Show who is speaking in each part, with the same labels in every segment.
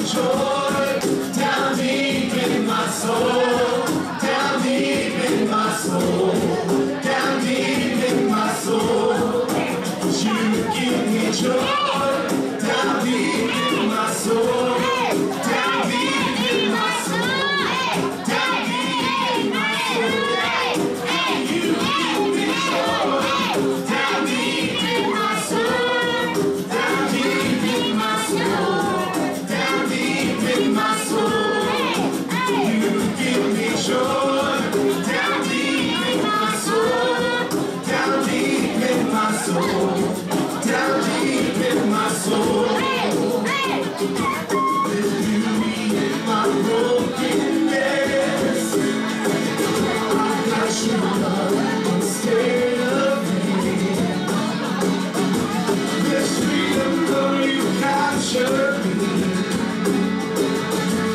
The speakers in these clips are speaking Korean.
Speaker 1: joy down deep in my soul, down deep in my soul, down deep in my soul. 'Cause you give me joy down deep in my soul, down deep in my soul, down deep in my soul. You give me joy down deep in my soul, down deep in my soul, down deep in my soul. You give me joy down deep in my soul, down deep in my soul, down deep in my soul. There's beauty in my brokenness. I got your love instead of me. There's freedom though you capture me.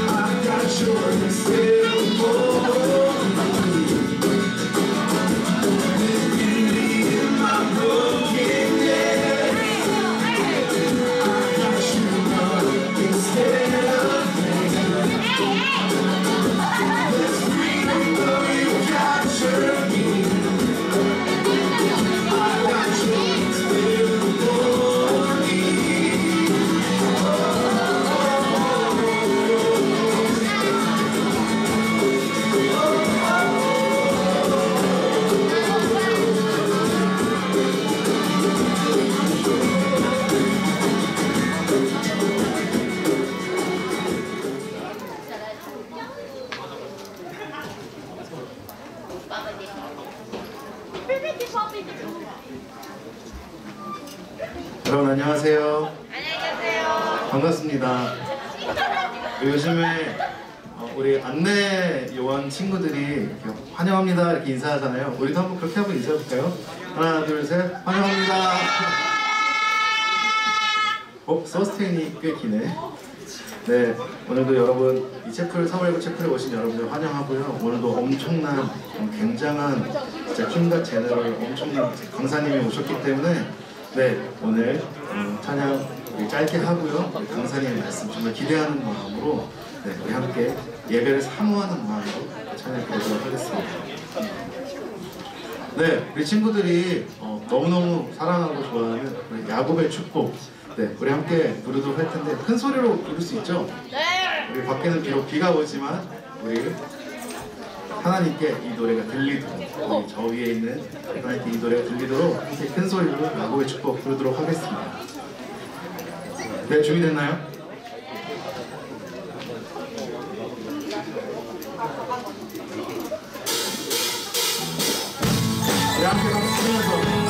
Speaker 1: I got your instead of me. There's beauty in my brokenness. I got your love instead of me. There's freedom though you capture me. I got your instead of me.
Speaker 2: 여러분 안녕하세요.
Speaker 3: 안녕하세요.
Speaker 2: 반갑습니다. 요즘에 우리 안내 요원 친구들이 이렇게 환영합니다 이렇게 인사하잖아요. 우리도 한번 그렇게 한번 인사해볼까요? 하나 둘 셋 환영합니다. 서스테인이 꽤 기네. 네, 오늘도 여러분 이 채플 3월구 채플에 오신 여러분들 환영하고요. 오늘도 엄청난 굉장한 진짜 킹갓 제너럴 엄청난 강사님이 오셨기 때문에 네, 오늘 찬양 짧게 하고요. 강사님의 말씀 정말 기대하는 마음으로 네, 우리 함께 예배를 사모하는 마음으로 찬양 드리도록 하겠습니다. 네, 우리 친구들이 너무너무 사랑하고 좋아하는 우리 야곱의 축복 네, 우리 함께 부르도록 할 텐데 큰 소리로 부를 수 있죠?
Speaker 3: 네.
Speaker 2: 우리 밖에는 비록 비가 오지만 우리 하나님께 이 노래가 들리도록 우리 저 위에 있는 하나님께 이 노래가 들리도록 함께 큰 소리로 야곱의 축복 부르도록 하겠습니다. 네, 준비됐나요? 우리 함께 박수 치면서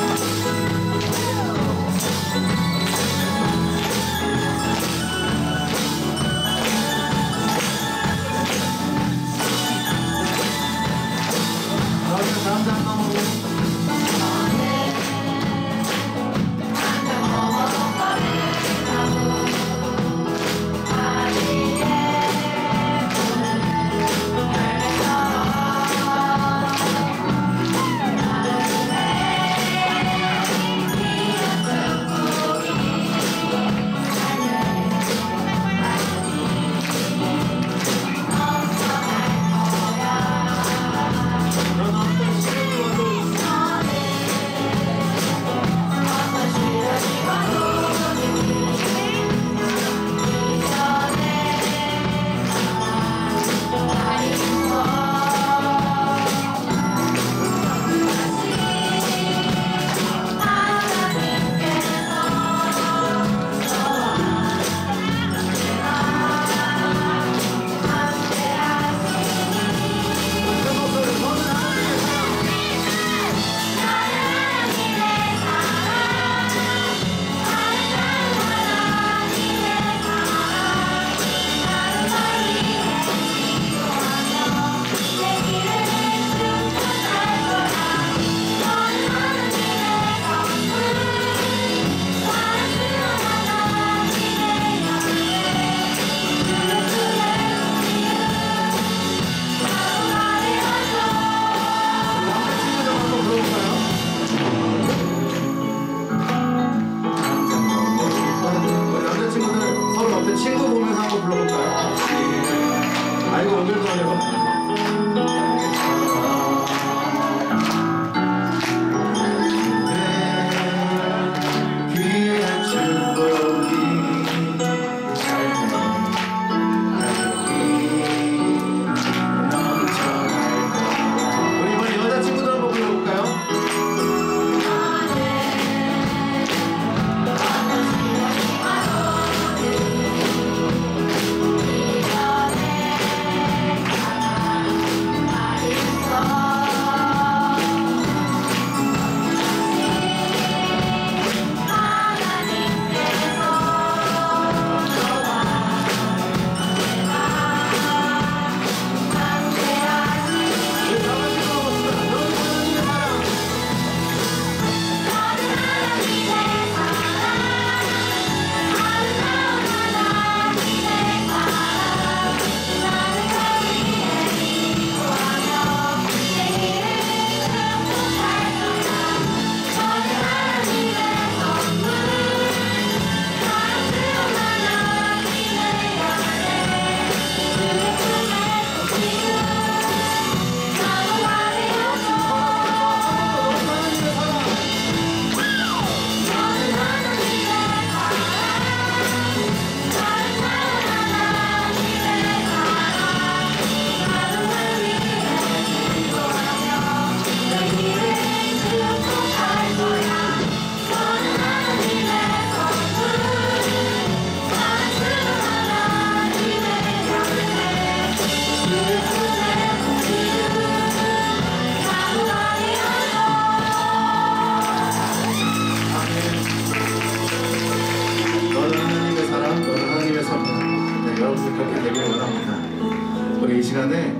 Speaker 2: 시간에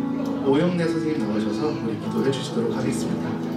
Speaker 2: 오영래 선생님 나오셔서 우리 기도해 주시도록 하겠습니다.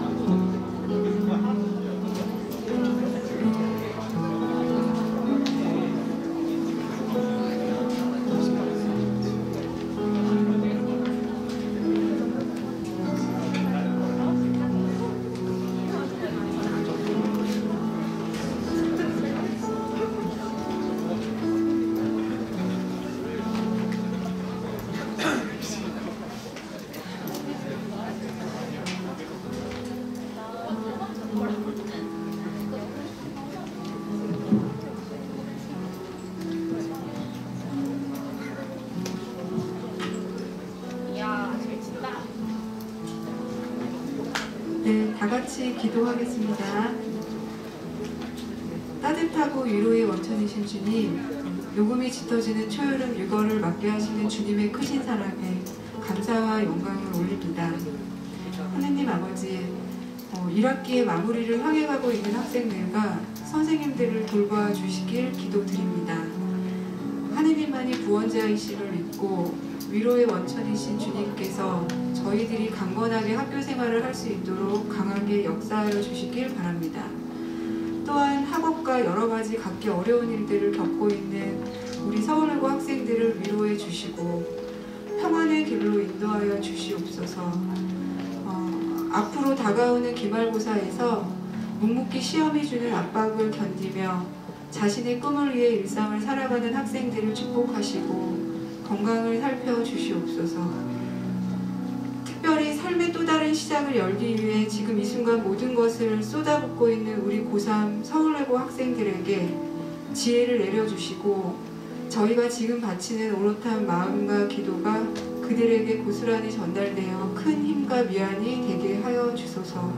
Speaker 4: 네, 다 같이 기도하겠습니다. 따뜻하고 위로의 원천이신 주님, 녹음이 짙어지는 초여름 육어를 맞게 하시는 주님의 크신 사랑에 감사와 영광을 올립니다. 하느님 아버지, 1학기의 마무리를 향해 가고 있는 학생들과 선생님들을 돌봐 주시길 기도드립니다. 하느님만이 구원자이심을 믿고 위로의 원천이신 주님께서 저희들이 강건하게 학교 생활을 할 수 있도록 강하게 역사하여 주시길 바랍니다. 또한 학업과 여러 가지 각기 어려운 일들을 겪고 있는 우리 서울외고 학생들을 위로해 주시고 평안의 길로 인도하여 주시옵소서. 앞으로 다가오는 기말고사에서 묵묵히 시험이 주는 압박을 견디며 자신의 꿈을 위해 일상을 살아가는 학생들을 축복하시고 건강을 살펴주시옵소서. 특별히 삶의 또 다른 시작을 열기 위해 지금 이 순간 모든 것을 쏟아붓고 있는 우리 고3 서울외고 학생들에게 지혜를 내려주시고 저희가 지금 바치는 오롯한 마음과 기도가 그들에게 고스란히 전달되어 큰 힘과 위안이 되게 하여 주소서.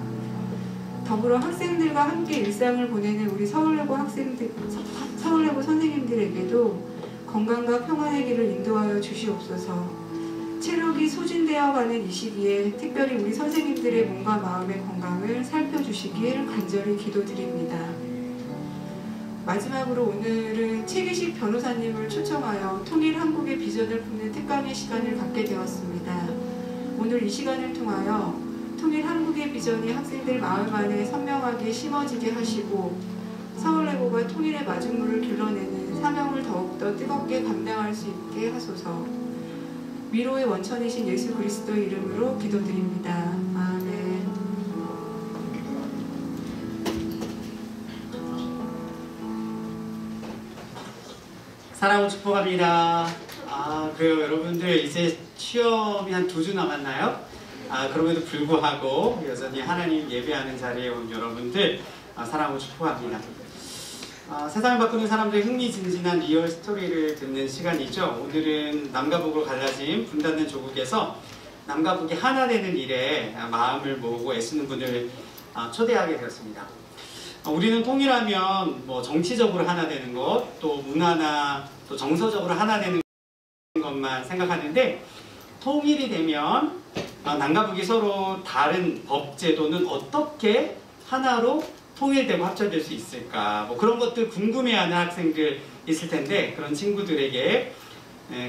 Speaker 4: 더불어 학생들과 함께 일상을 보내는 우리 서울외고 선생님들에게도 건강과 평안의 길을 인도하여 주시옵소서. 체력이 소진되어가는 이 시기에 특별히 우리 선생님들의 몸과 마음의 건강을 살펴주시길 간절히 기도드립니다. 마지막으로 오늘은 최기식 변호사님을 초청하여 통일 한국의 비전을 품는 특강의 시간을 갖게 되었습니다. 오늘 이 시간을 통하여 통일 한국의 비전이 학생들 마음 안에 선명하게 심어지게 하시고 서울외고가 통일의 마중물을 길러내는 사명을 더욱더 뜨겁게 감당할 수 있게 하소서. 위로의 원천이신 예수 그리스도의 이름으로 기도드립니다. 아멘.
Speaker 5: 사랑을 축복합니다. 그래요. 여러분들 이제 시험이 한 2주 남았나요? 그럼에도 불구하고 여전히 하나님 예배하는 자리에 온 여러분들 사랑을 축복합니다. 세상을 바꾸는 사람들의 흥미진진한 리얼 스토리를 듣는 시간이죠. 오늘은 남과 북으로 갈라진 분단된 조국에서 남과 북이 하나 되는 일에 마음을 모으고 애쓰는 분을 초대하게 되었습니다. 우리는 통일하면 뭐 정치적으로 하나 되는 것, 또 문화나 또 정서적으로 하나 되는 것만 생각하는데 통일이 되면 남과 북이 서로 다른 법 제도는 어떻게 하나로 통일되고 합쳐질 수 있을까? 뭐 그런 것들 궁금해하는 학생들 있을 텐데 그런 친구들에게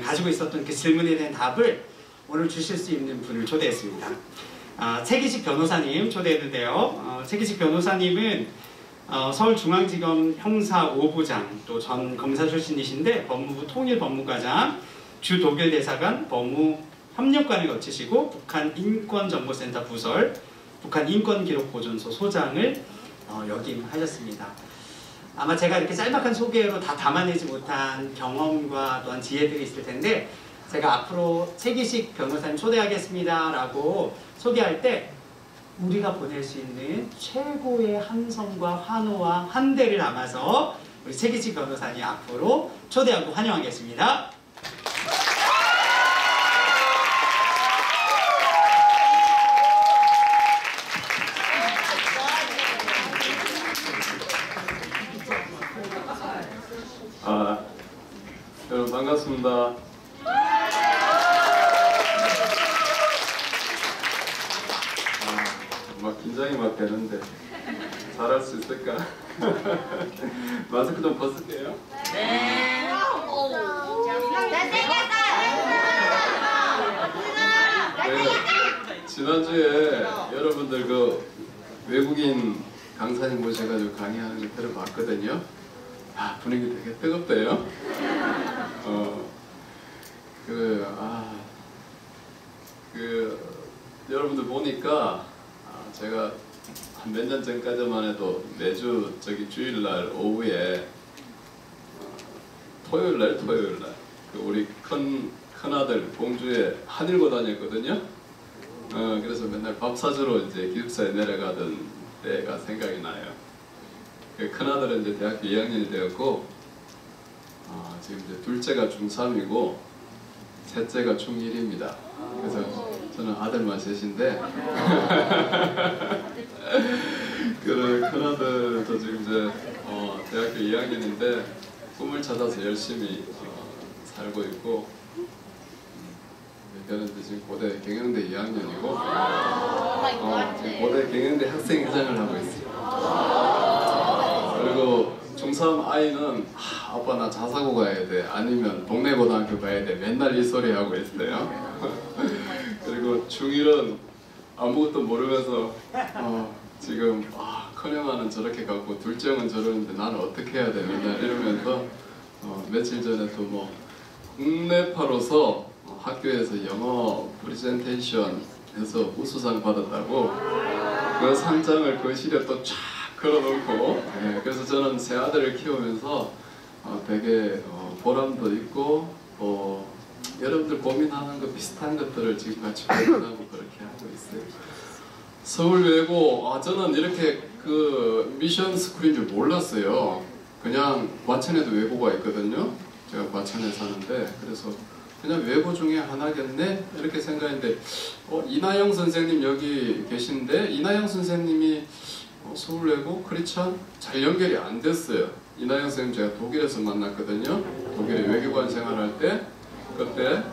Speaker 5: 가지고 있었던 그 질문에 대한 답을 오늘 주실 수 있는 분을 초대했습니다. 최기식 변호사님 초대했는데요. 최기식 변호사님은 서울중앙지검 형사 5부장 또 전 검사 출신이신데 법무부 통일법무과장, 주독일대사관 법무협력관을 거치시고 북한인권정보센터 부설, 북한인권기록보존소 소장을 역임하셨습니다. 아마 제가 이렇게 짤막한 소개로 다 담아내지 못한 경험과 또한 지혜들이 있을 텐데 제가 앞으로 최기식 변호사님 초대하겠습니다 라고 소개할 때 우리가 보낼 수 있는 최고의 함성과 환호와 한대를 담아서 우리 최기식 변호사님 앞으로 초대하고 환영하겠습니다.
Speaker 6: 여러분 반갑습니다. 막 긴장이 막 되는데 잘할 수 있을까? 마스크 좀 벗을게요.
Speaker 3: 네. 잘생겼다.
Speaker 6: 지난주에 여러분들 그 외국인 강사님 모셔가지고 강의하는 거 들어봤거든요. 아, 분위기 되게 뜨겁대요. 여러분들 보니까 제가 한 몇 년 전까지만 해도 매주 저기 주일날 오후에 토요일날 그 우리 큰아들 공주에 한일고 다녔거든요. 그래서 맨날 밥 사주러 이제 기숙사에 내려가던 때가 생각이 나요. 그 큰아들은 이제 대학교 2학년이 되었고 지금 이제 둘째가 중3이고 셋째가 중1입니다. 그래서 저는 아들만 셋인데 그 큰아들도 지금 이제 대학교 2학년인데 꿈을 찾아서 열심히 살고 있고 저는 지금 고대 경영대 2학년이고 지금 고대 경영대 학생회장을 하고 있어요. 그리고 중3 아이는 아빠 나 자사고 가야 돼 아니면 동네 고등학교 가야 돼 맨날 이 소리 하고 있어요. 그리고 중1은 아무것도 모르면서 지금 큰형아는 저렇게 갖고 둘째는 저러는데 나는 어떻게 해야 돼 맨날 이러면서 며칠 전에 또 뭐 국내파로서 학교에서 영어 프레젠테이션 해서 우수상 받았다고 그 상장을 거실에 또 쫙 걸어놓고 그래서 저는 세 아들을 키우면서 되게 보람도 있고 여러분들 고민하는 것 비슷한 것들을 지금 같이 고민하고 그렇게 하고 있어요. 서울 외고 저는 이렇게 그 미션 스쿨인 줄 몰랐어요. 그냥 과천에도 외고가 있거든요. 제가 과천에 사는데 그래서 그냥 외고 중에 하나겠네 이렇게 생각했는데 이나영 선생님 여기 계신데 이나영 선생님이 서울 외고 크리스찬 잘 연결이 안 됐어요. 이나영 선생님 제가 독일에서 만났거든요. 독일에 외교관 생활할 때 그때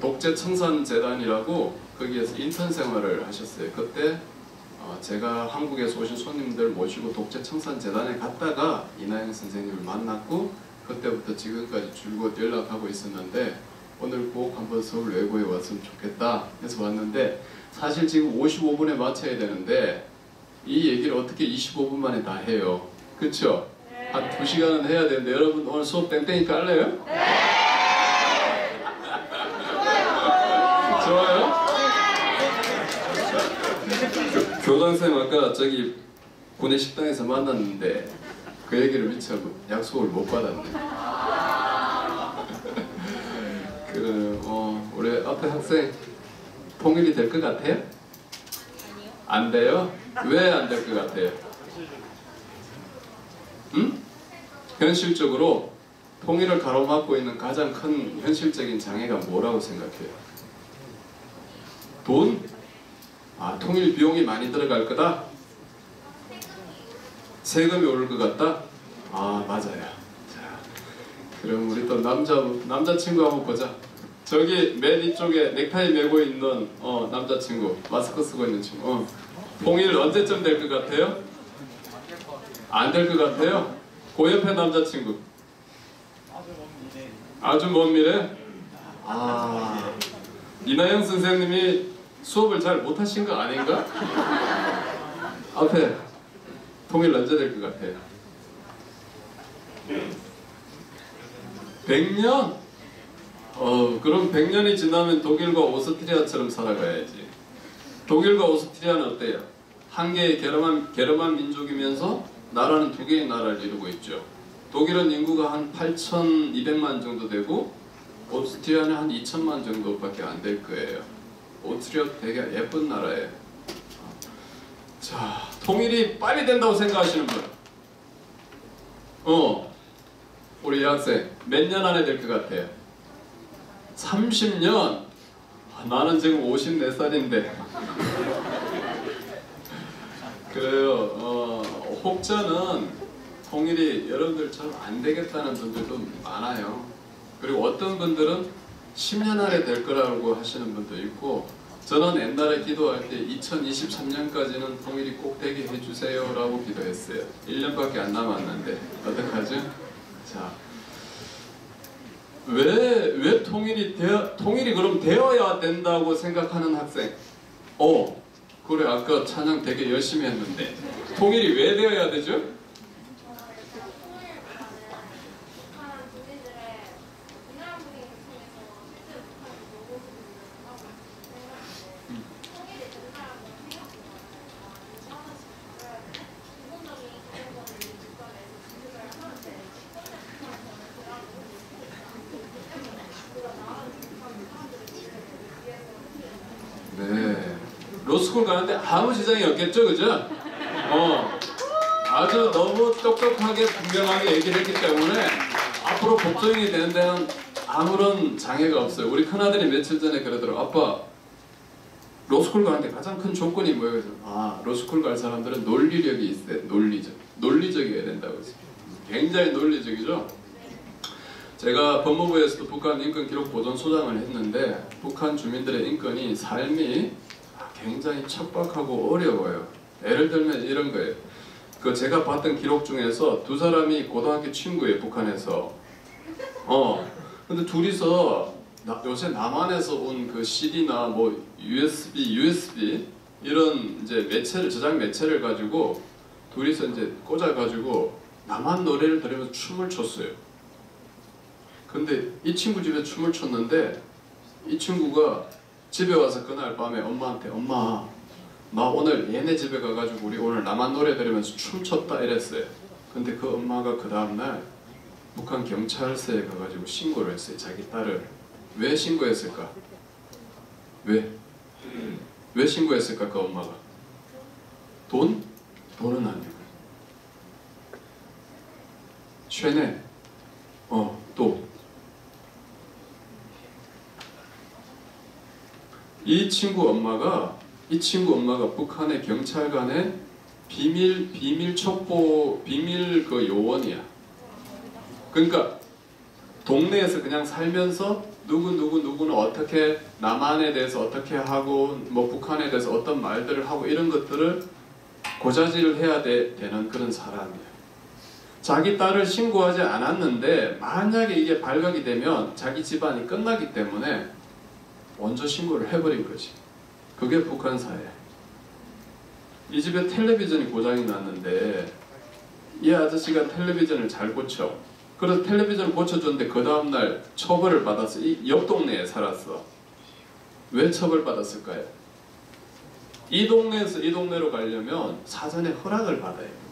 Speaker 6: 독재청산재단이라고 거기에서 인턴 생활을 하셨어요. 그때 제가 한국에서 오신 손님들 모시고 독재청산재단에 갔다가 이나영 선생님을 만났고 그때부터 지금까지 줄곧 연락하고 있었는데 오늘 꼭 한번 서울 외고에 왔으면 좋겠다 해서 왔는데 사실 지금 55분에 마쳐야 되는데 이 얘기를 어떻게 25분 만에 다 해요? 그쵸? 한 2시간은 해야 되는데 여러분 오늘 수업 땡땡이 깔래요? 좋아요? 교장선생님 아까 저기 군내 식당에서 만났는데 그 얘기를 미처 약속을 못 받았네. 우리 앞에 학생 통일이 될 것 같아요? 아니요. 안 돼요? 왜 안 될 것 같아요? 응? 현실적으로 통일을 가로막고 있는 가장 큰 현실적인 장애가 뭐라고 생각해요? 돈? 통일 비용이 많이 들어갈 거다? 세금이 오를 것 같다? 맞아요. 자, 그럼 우리 또 남자친구 한번 보자. 저기 맨 이쪽에 넥타이 메고 있는 남자친구, 마스크 쓰고 있는 친구. 통일 언제쯤 될 것 같아요? 안 될 것 같아요? 그 옆에 남자친구. 아주 먼 미래? 이나영 선생님이 수업을 잘 못하신 거 아닌가? 앞에 통일 언제 될 것 같아요? 100년? 그럼 100년이 지나면 독일과 오스트리아처럼 살아가야지. 독일과 오스트리아는 어때요? 한 개의 게르만 민족이면서 나라는 두 개의 나라를 이루고 있죠. 독일은 인구가 한 8,200만 정도 되고 오스트리아는 한 2,000만 정도밖에 안 될 거예요. 오스트리아 되게 예쁜 나라예요. 자, 통일이 빨리 된다고 생각하시는 분? 우리 여학생 몇 년 안에 될 것 같아요? 30년? 나는 지금 54살인데 그래요. 혹자는 통일이 여러분들처럼 안 되겠다는 분들도 많아요. 그리고 어떤 분들은 10년 안에 될 거라고 하시는 분도 있고 저는 옛날에 기도할 때 2023년까지는 통일이 꼭 되게 해주세요 라고 기도했어요. 1년밖에 안 남았는데 어떡하죠? 자, 왜 통일이 그럼 되어야 된다고 생각하는 학생? 그래, 아까 찬양 되게 열심히 했는데 통일이 왜 되어야 되죠? 네, 로스쿨 가는데 아무 지장이 없겠죠, 그죠? 아주 너무 똑똑하게 분명하게 얘기를 했기 때문에 앞으로 법조인이 되는 데는 아무런 장애가 없어요. 우리 큰아들이 며칠 전에 그러더라고. 아빠, 로스쿨 가는데 가장 큰 조건이 뭐예요? 그래서 로스쿨 갈 사람들은 논리력이 있어요. 논리적이어야 된다고 했어요. 굉장히 논리적이죠? 제가 법무부에서도 북한 인권 기록 보존소장을 했는데 북한 주민들의 인권이 삶이 굉장히 척박하고 어려워요. 예를 들면 이런 거예요. 제가 봤던 기록 중에서 두 사람이 고등학교 친구예요, 북한에서. 근데 둘이서 요새 남한에서 온 그 CD나 뭐 USB 이런 이제 저장 매체를 가지고 둘이서 이제 꽂아가지고 남한 노래를 들으면서 춤을 췄어요. 근데 이 친구 집에 춤을 췄는데 이 친구가 집에 와서 그날 밤에 엄마한테 엄마, 나 오늘 얘네 집에 가가지고 우리 오늘 남한 노래 들으면서 춤췄다 이랬어요. 근데 그 엄마가 그 다음날 북한 경찰서에 가가지고 신고를 했어요. 자기 딸을. 왜 신고했을까? 왜 신고했을까 그 엄마가? 돈은 아니고 쉐네 또 이 친구 엄마가 북한의 경찰관의 비밀 첩보 그 요원이야. 그러니까 동네에서 그냥 살면서 누구는 어떻게 남한에 대해서 어떻게 하고 뭐 북한에 대해서 어떤 말들을 하고 이런 것들을 고자질을 해야 되는 그런 사람이에요. 자기 딸을 신고하지 않았는데 만약에 이게 발각이 되면 자기 집안이 끝나기 때문에 먼저 신고를 해버린 거지. 그게 북한 사회. 이 집에 텔레비전이 고장이 났는데 이 아저씨가 텔레비전을 잘 고쳐. 그래서 텔레비전을 고쳐줬는데 그 다음날 처벌을 받았어. 이 옆 동네에 살았어. 왜 처벌받았을까요? 이 동네에서 이 동네로 가려면 사전에 허락을 받아야 돼요.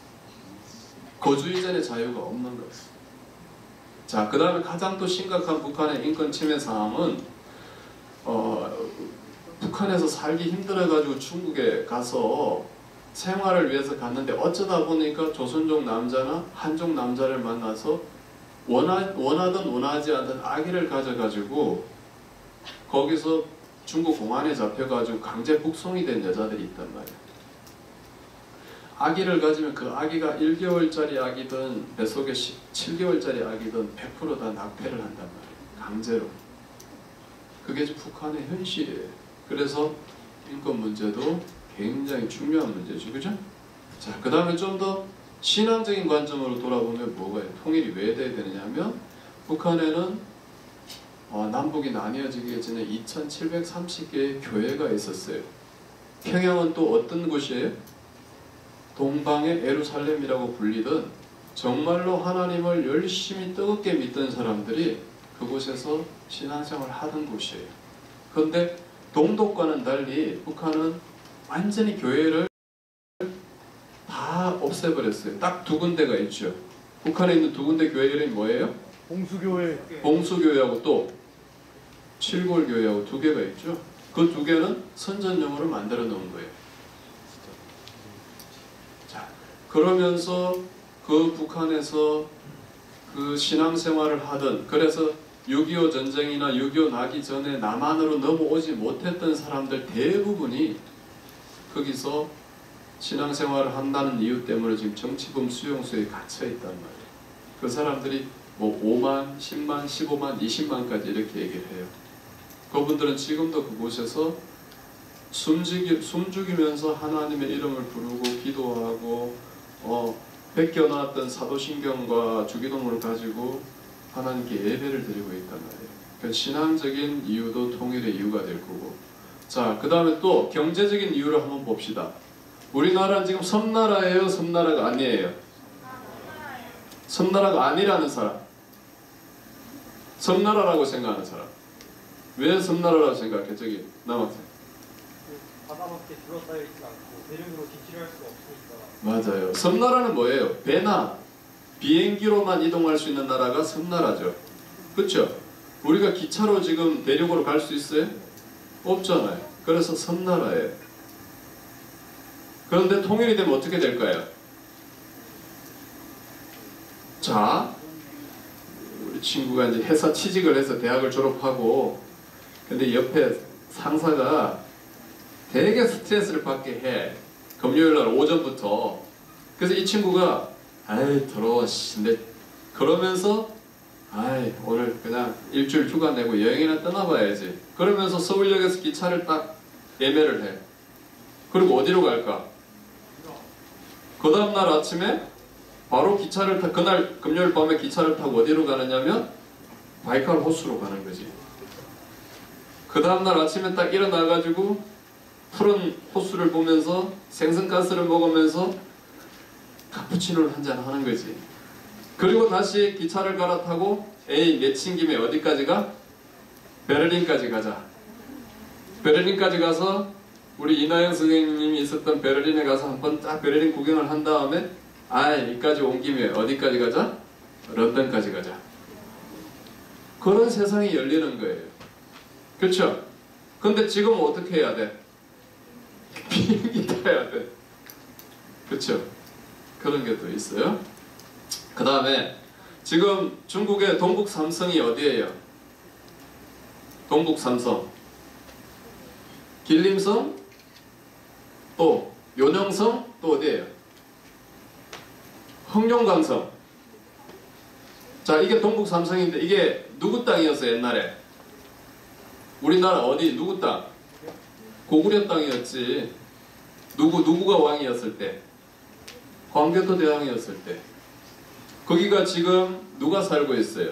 Speaker 6: 거주 이전의 자유가 없는 거예요. 자, 그 다음에 가장 또 심각한 북한의 인권 침해 사항은 북한에서 살기 힘들어가지고 중국에 가서 생활을 위해서 갔는데 어쩌다 보니까 조선족 남자나 한족 남자를 만나서 원하든 원하지 않든 아기를 가져가지고 거기서 중국 공안에 잡혀가지고 강제 북송이 된 여자들이 있단 말이에요. 아기를 가지면 그 아기가 1개월짜리 아기든 뱃속에 7개월짜리 아기든 100% 다 납폐를 한단 말이에요. 강제로. 그게 북한의 현실이에요. 그래서 인권 문제도 굉장히 중요한 문제죠. 그죠? 자, 그 다음에 좀 더 신앙적인 관점으로 돌아보면 뭐가요? 통일이 왜 돼야 되느냐면 북한에는 남북이 나뉘어지기 전에 2730개의 교회가 있었어요. 평양은 또 어떤 곳이에요? 동방의 예루살렘이라고 불리던 정말로 하나님을 열심히 뜨겁게 믿던 사람들이 그곳에서 신앙생활을 하던 곳이에요. 그런데 동독과는 달리 북한은 완전히 교회를 다 없애버렸어요. 딱 두 군데가 있죠. 북한에 있는 두 군데 교회 이름이 뭐예요? 봉수교회하고 또 칠골교회하고 두 개가 있죠. 그 두 개는 선전용으로 만들어 놓은 거예요. 자, 그러면서 그 북한에서 그 신앙생활을 하던, 그래서 6.25 전쟁이나 6.25 나기 전에 남한으로 넘어오지 못했던 사람들 대부분이 거기서 신앙생활을 한다는 이유 때문에 지금 정치범 수용소에 갇혀있단 말이에요. 그 사람들이 뭐 5만, 10만, 15만, 20만까지 이렇게 얘기를 해요. 그분들은 지금도 그곳에서 숨죽이면서 하나님의 이름을 부르고 기도하고 뺏겨나왔던 사도신경과 주기도문을 가지고 하나님께 예배를 드리고 있단 말이에요. 그러니까 신앙적인 이유도 통일의 이유가 될 거고. 자, 그 다음에 또 경제적인 이유를 한번 봅시다. 우리나라는 지금 섬나라예요? 섬나라가 아니에요? 섬나라가 아니라는 사람. 섬나라라고 생각하는 사람. 왜 섬나라라고 생각해? 저기 남학생.
Speaker 7: 바다밖에 둘러싸여 있지 않고 대륙으로 기지를 할 수가 없으니까.
Speaker 6: 맞아요. 섬나라는 뭐예요? 배나 비행기로만 이동할 수 있는 나라가 섬나라죠. 그렇죠? 우리가 기차로 지금 대륙으로 갈 수 있어요? 없잖아요. 그래서 섬나라예요. 그런데 통일이 되면 어떻게 될까요? 자, 우리 친구가 이제 회사 취직을 해서 대학을 졸업하고, 근데 옆에 상사가 되게 스트레스를 받게 해. 금요일날 오전부터. 그래서 이 친구가 아이 더러워 근데 그러면서 아이 오늘 그냥 일주일 휴가 내고 여행이나 떠나봐야지. 그러면서 서울역에서 기차를 딱 예매를 해. 그리고 어디로 갈까? 그 다음날 아침에 바로 기차를 타, 그날 금요일 밤에 기차를 타고 어디로 가느냐면 바이칼 호수로 가는 거지. 그 다음날 아침에 딱 일어나가지고 푸른 호수를 보면서 생선가스를 먹으면서 카푸치노를 한잔 하는 거지. 그리고 다시 기차를 갈아타고 에이 내친 김에 어디까지 가? 베를린까지 가자. 베를린까지 가서 우리 이나영 선생님이 있었던 베를린에 가서 한번 딱 베를린 구경을 한 다음에 여기까지 온 김에 어디까지 가자? 런던까지 가자. 그런 세상이 열리는 거예요. 그렇죠? 근데 지금은 어떻게 해야 돼? 비행기 타야 돼. 그렇죠? 그런 게 또 있어요. 그 다음에 지금 중국의 동북 삼성이 어디예요? 동북 삼성, 길림성, 또 요녕성, 또 어디예요? 흑룡강성. 자, 이게 동북 삼성인데 이게 누구 땅이었어요 옛날에? 우리나라 어디 누구 땅? 고구려 땅이었지. 누구가 왕이었을 때? 광개토 대왕이었을 때. 거기가 지금 누가 살고 있어요?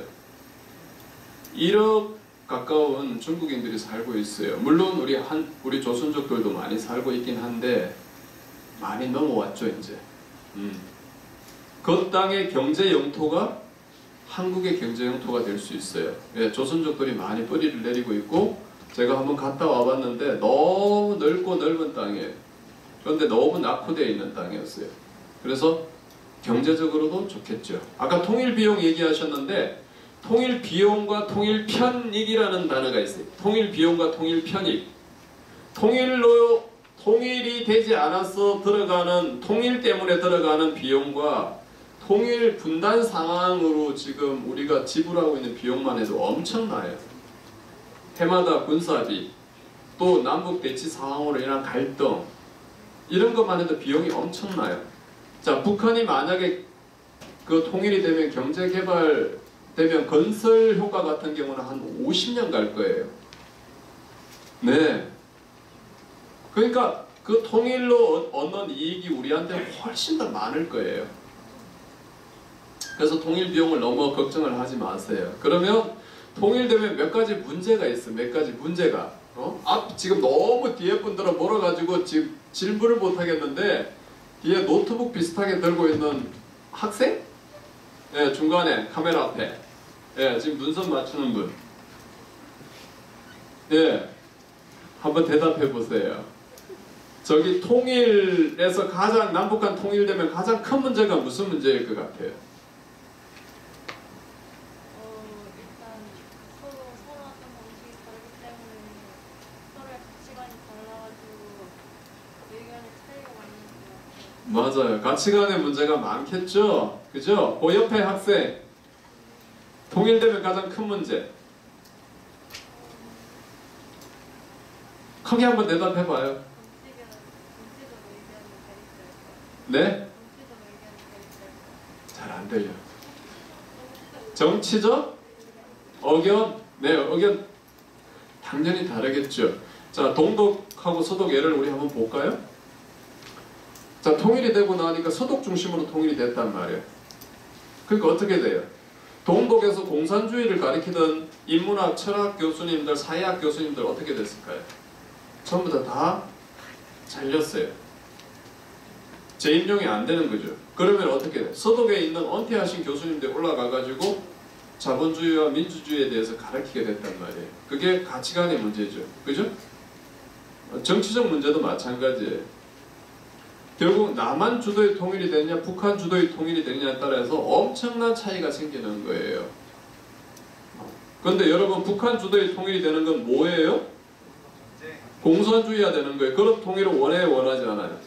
Speaker 6: 1억 가까운 중국인들이 살고 있어요. 물론 우리 조선족들도 많이 살고 있긴 한데 많이 넘어왔죠 이제. 그 땅의 경제 영토가 한국의 경제 영토가 될 수 있어요. 예, 조선족들이 많이 뿌리를 내리고 있고 제가 한번 갔다 와봤는데 너무 넓고 넓은 땅이에요. 그런데 너무 낙후되어 있는 땅이었어요. 그래서 경제적으로도 좋겠죠. 아까 통일비용 얘기하셨는데 통일비용과 통일편익이라는 단어가 있어요. 통일비용과 통일편익. 통일이 되지 않아서 들어가는, 통일 때문에 들어가는 비용과 통일 분단 상황으로 지금 우리가 지불하고 있는 비용만 해도 엄청나요. 해마다 군사비, 또 남북 대치 상황으로 인한 갈등, 이런 것만 해도 비용이 엄청나요. 자, 북한이 만약에 그 통일이 되면 경제 개발 되면 건설 효과 같은 경우는 한 50년 갈 거예요. 네. 그러니까 그 통일로 얻는 이익이 우리한테 훨씬 더 많을 거예요. 그래서 통일 비용을 너무 걱정을 하지 마세요. 그러면 통일되면 몇 가지 문제가 있어. 몇 가지 문제가. 지금 너무 뒤에 분들은 몰아가지고 지금 질문을 못 하겠는데 뒤에 노트북 비슷하게 들고 있는 학생? 예, 중간에 카메라 앞에. 예, 지금 눈썹 맞추는 분. 예, 한번 대답해 보세요. 저기 통일에서 가장 남북한 통일되면 가장 큰 문제가 무슨 문제일 것 같아요?
Speaker 3: 일단 서로 어떤 방식이 다르기 때문에 서로의 가치관이 달라가지고 의견의 차이가 많이 있는 것 같아요.
Speaker 6: 맞아요. 가치관의 문제가 많겠죠? 그죠? 그 옆에 학생. 통일되면 가장 큰 문제. 크게 한번 대답해봐요. 네? 잘 안 들려. 정치적 의견? 네, 의견 당연히 다르겠죠. 자, 동독하고 서독 예를 우리 한번 볼까요? 자, 통일이 되고 나니까 서독 중심으로 통일이 됐단 말이에요. 그러니까 어떻게 돼요? 동독에서 공산주의를 가리키던 인문학, 철학 교수님들, 사회학 교수님들 어떻게 됐을까요? 전부 다 잘렸어요. 재임용이 안 되는 거죠. 그러면 어떻게 돼? 서독에 있는 은퇴하신 교수님들이 올라가가지고 자본주의와 민주주의에 대해서 가르치게 됐단 말이에요. 그게 가치관의 문제죠. 그죠? 정치적 문제도 마찬가지예요. 결국 남한 주도의 통일이 되느냐 북한 주도의 통일이 되느냐에 따라서 엄청난 차이가 생기는 거예요. 그런데 여러분 북한 주도의 통일이 되는 건 뭐예요? 공산주의가 되는 거예요. 그런 통일을 원해요? 원하지 않아요?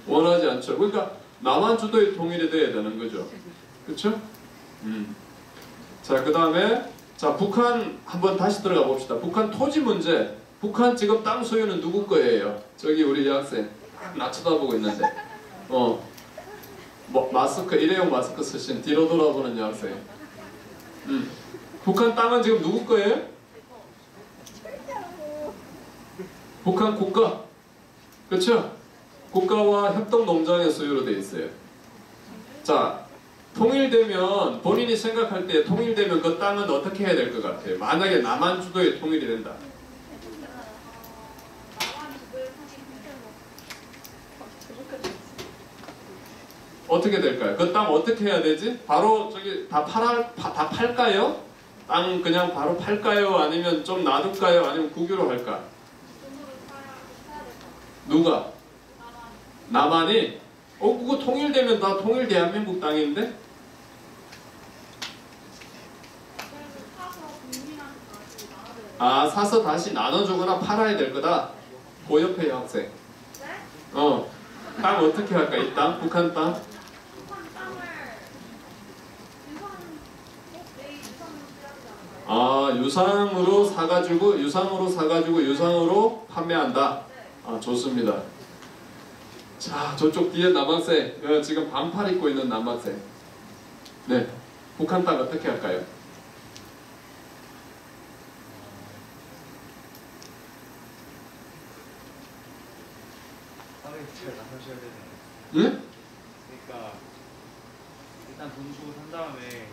Speaker 6: 원하지 않죠. 그러니까 남한 주도의 통일이 돼야 되는 거죠. 그렇죠? 자, 그 다음에 자 북한 한번 다시 들어가 봅시다. 북한 토지 문제. 북한 지금 땅 소유는 누구 거예요? 저기 우리 여학생 나 쳐다보고 있는데 뭐 마스크 일회용 마스크 쓰신 뒤로 돌아보는 여학생. 북한 땅은 지금 누구 거예요? 북한 국가. 그렇죠? 국가와 협동농장의 소유로 되어 있어요. 자, 통일되면 본인이 생각할 때 통일되면 그 땅은 어떻게 해야 될 것 같아요? 만약에 남한 주도의 통일이 된다. 어떻게 될까요? 그 땅 어떻게 해야 되지? 바로 저기 다 팔까요? 땅 그냥 바로 팔까요? 아니면 좀 놔둘까요? 아니면 국유로 할까? 누가? 남한이? 그거 통일되면 다 통일 대한민국 땅인데? 아, 사서 다시 나눠주거나 팔아야 될 거다? 그 옆에 학생. 땅 어떻게 할까? 이 땅? 북한 땅? 아, 유상으로 사가지고 유상으로 판매한다. 아, 좋습니다. 자, 저쪽 뒤에 남학생, 지금 반팔 입고 있는 남학생. 네, 북한 땅 어떻게 할까요?
Speaker 7: 땅을 잘 나누셔야 되네요.
Speaker 6: 응?
Speaker 7: 그러니까 일단 돈 주고 산 다음에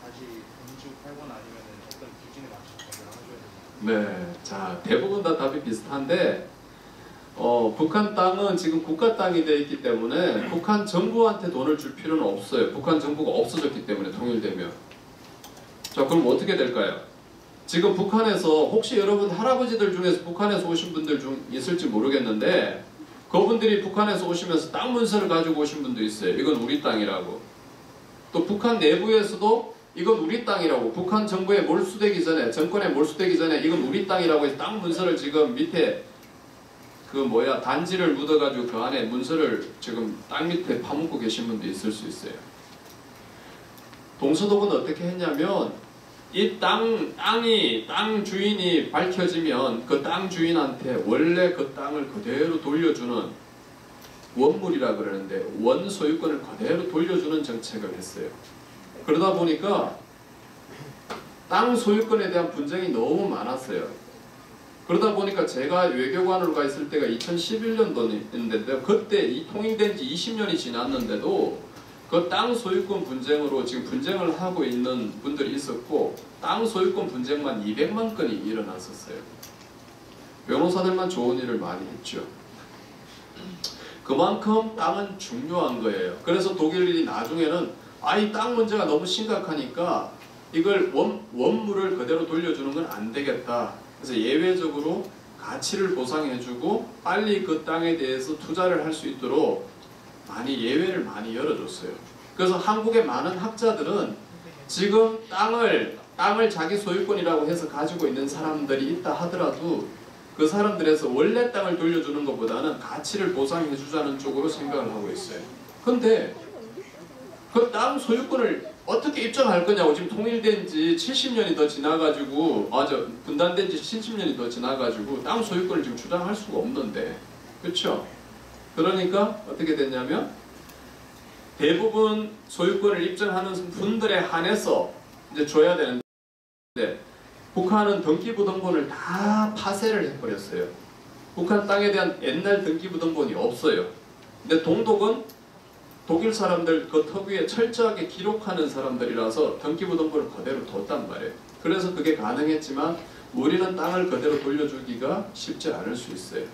Speaker 7: 다시 돈 주고 팔거나 아니면 어떤 기준에 맞춰서 나눠줘야 되나요?
Speaker 6: 네, 자, 대부분 다 답이 비슷한데 북한 땅은 지금 국가 땅이 되어 있기 때문에 북한 정부한테 돈을 줄 필요는 없어요. 북한 정부가 없어졌기 때문에 통일되면. 자, 그럼 어떻게 될까요? 지금 북한에서 혹시 여러분 할아버지들 중에서 북한에서 오신 분들 중 있을지 모르겠는데 그분들이 북한에서 오시면서 땅 문서를 가지고 오신 분도 있어요. 이건 우리 땅이라고. 또 북한 내부에서도 이건 우리 땅이라고, 북한 정부에 몰수되기 전에, 정권에 몰수되기 전에 이건 우리 땅이라고 해서 땅 문서를 지금 밑에 단지를 묻어가지고 그 안에 문서를 지금 땅 밑에 파묻고 계신 분도 있을 수 있어요. 동서독은 어떻게 했냐면 이 땅 주인이 밝혀지면 그 땅 주인한테 원래 그 땅을 그대로 돌려주는 원물이라 그러는데 원 소유권을 그대로 돌려주는 정책을 했어요. 그러다 보니까 땅 소유권에 대한 분쟁이 너무 많았어요. 그러다 보니까 제가 외교관으로 가 있을 때가 2011년도인데 그때 이 통일된 지 20년이 지났는데도 그 땅 소유권 분쟁으로 지금 분쟁을 하고 있는 분들이 있었고 땅 소유권 분쟁만 200만 건이 일어났었어요. 변호사들만 좋은 일을 많이 했죠. 그만큼 땅은 중요한 거예요. 그래서 독일이 나중에는 이 땅 문제가 너무 심각하니까 이걸 원물을 그대로 돌려주는 건 안 되겠다. 그래서 예외적으로 가치를 보상해주고 빨리 그 땅에 대해서 투자를 할 수 있도록 예외를 많이 열어줬어요. 그래서 한국의 많은 학자들은 지금 땅을 자기 소유권이라고 해서 가지고 있는 사람들이 있다 하더라도 그 사람들에서 원래 땅을 돌려주는 것보다는 가치를 보상해주자는 쪽으로 생각을 하고 있어요. 근데 그 땅 소유권을 어떻게 입증할 거냐고. 지금 통일된 지 70년이 더 지나가지고 분단된 지 70년이 더 지나가지고 땅 소유권을 지금 주장할 수가 없는데, 그렇죠? 그러니까 어떻게 됐냐면 대부분 소유권을 입증하는 분들에 한해서 이제 줘야 되는데 북한은 등기부등본을 다 파쇄를 독일 사람들 그特위에 철저하게 기록하는 사람들이라서 등기부등본을 그대로 뒀단 말이에요. 그래서 그게 가능했지만 우리는 땅을 그대로 돌려주기가 쉽지 않을 수 있어요.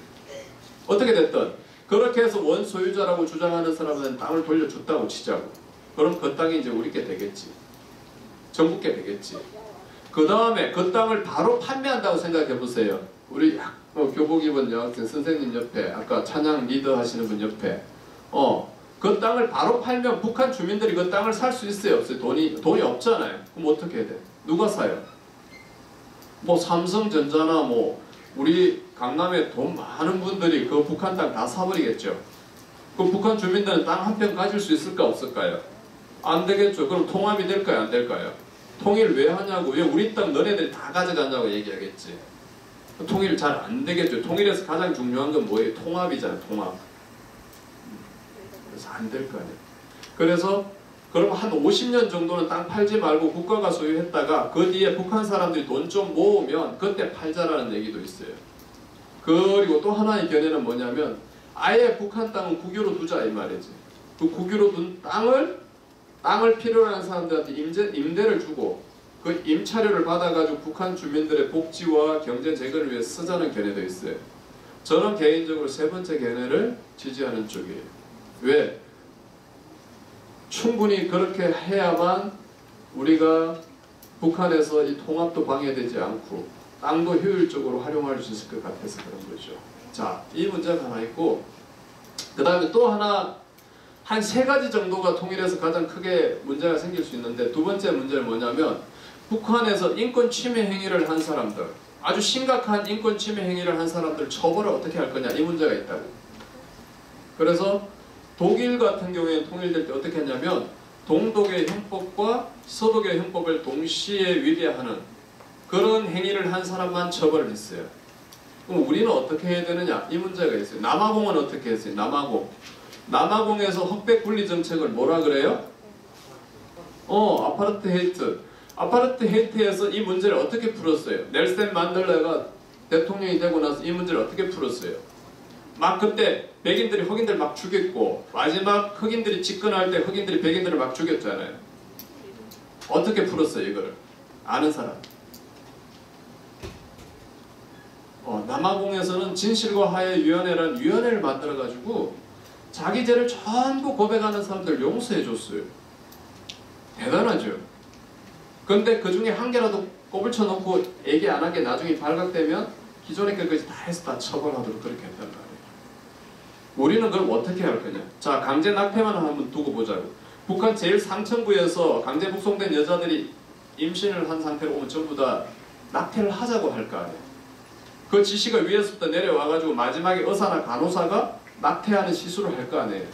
Speaker 6: 어떻게 됐든 그렇게 해서 원소유자라고 주장하는 사람은 땅을 돌려줬다고 치자고. 그럼 그 땅이 이제 우리께 되겠지. 전국께 되겠지. 그 다음에 그 땅을 바로 판매한다고 생각해 보세요. 우리 교복 입은 여학생 선생님 옆에 아까 찬양 리더 하시는 분 옆에 그 땅을 바로 팔면 북한 주민들이 그 땅을 살 수 있어요? 없어요? 돈이 없잖아요. 그럼 어떻게 해야 돼? 누가 사요? 뭐 삼성전자나 뭐 우리 강남에 돈 많은 분들이 그 북한 땅 다 사버리겠죠. 그 북한 주민들은 땅 한 평 가질 수 있을까 없을까요? 안 되겠죠. 그럼 통합이 될까요? 안 될까요? 통일 왜 하냐고. 왜 우리 땅 너네들이 다 가져가냐고 얘기하겠지. 통일 잘 안 되겠죠. 통일에서 가장 중요한 건 뭐예요? 통합이잖아요. 통합. 그래서 안 될 거 아니에요. 그래서 그럼 한 50년 정도는 땅 팔지 말고 국가가 소유했다가 그 뒤에 북한 사람들이 돈 좀 모으면 그때 팔자라는 얘기도 있어요. 그리고 또 하나의 견해는 뭐냐면 아예 북한 땅은 국유로 두자 이 말이지. 그 국유로 둔 땅을 필요로 하는 사람들한테 임대를 주고 그 임차료를 받아가지고 북한 주민들의 복지와 경제 재건을 위해 쓰자는 견해도 있어요. 저는 개인적으로 세 번째 견해를 지지하는 쪽이에요. 왜? 충분히 그렇게 해야만 우리가 북한에서 이 통합도 방해되지 않고 땅도 효율적으로 활용할 수 있을 것 같아서 그런 거죠. 자, 이 문제가 하나 있고 그 다음에 또 하나 한 세 가지 정도가 통일해서 가장 크게 문제가 생길 수 있는데 두 번째 문제는 뭐냐면 북한에서 인권 침해 행위를 한 사람들 아주 심각한 인권 침해 행위를 한 사람들 처벌을 어떻게 할 거냐 이 문제가 있다고. 그래서 독일 같은 경우에 통일될 때 어떻게 했냐면 동독의 형법과 서독의 형법을 동시에 위배하는 그런 행위를 한 사람만 처벌을 했어요. 그럼 우리는 어떻게 해야 되느냐 이 문제가 있어요. 남아공은 어떻게 했어요? 남아공에서 흑백 분리 정책을 뭐라 그래요? 아파르트헤이트에서 이 문제를 어떻게 풀었어요? 넬슨 만델라가 대통령이 되고 나서 이 문제를 어떻게 풀었어요? 막 그때 백인들이 흑인들 막 죽였고 마지막 흑인들이 집권할 때 흑인들이 백인들을 막 죽였잖아요. 어떻게 풀었어요 이거를? 아는 사람? 남아공에서는 진실과 화해 위원회라는 위원회를 만들어가지고 자기 죄를 전부 고백하는 사람들 용서해 줬어요. 대단하죠. 근데 그 중에 한 개라도 꼽을 쳐놓고 얘기 안 하게 나중에 발각되면 기존의 것까지 다 해서 다 처벌하도록 그렇게 했단 말이에요. 우리는 그럼 어떻게 할 거냐? 자, 강제 낙태만 한번 두고 보자고. 북한 제1상층부에서 강제 북송된 여자들이 임신을 한 상태로 오면 전부 다 낙태를 하자고 할 거 아니에요. 그 지시가 위에서부터 내려와가지고 마지막에 의사나 간호사가 낙태하는 시술을 할 거 아니에요.